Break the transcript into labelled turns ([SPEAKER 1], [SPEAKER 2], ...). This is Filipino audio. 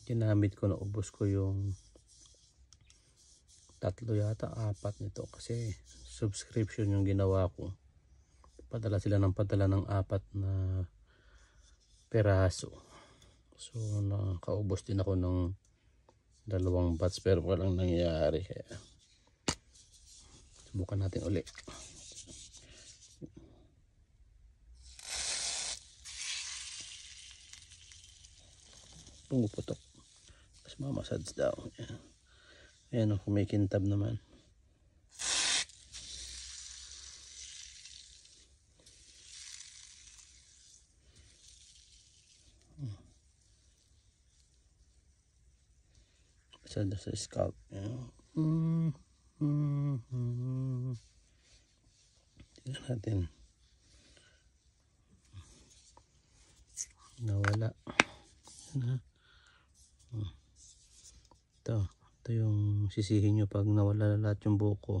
[SPEAKER 1] ginamit ko, naubos ko yung 3 yata 4 nito kasi subscription yung ginawa ko. Padala sila ng 4 na peraso. So nakaubos din ako ng 2 batch pero walang nangyayari, kaya subukan natin ulit. Pumuputok, tapos mamassage daw. Ayan o, kumikintab naman. Massage sa scalp. Tingnan natin. Nawala. Ito yung sisihin nyo pag nawala lahat yung buko.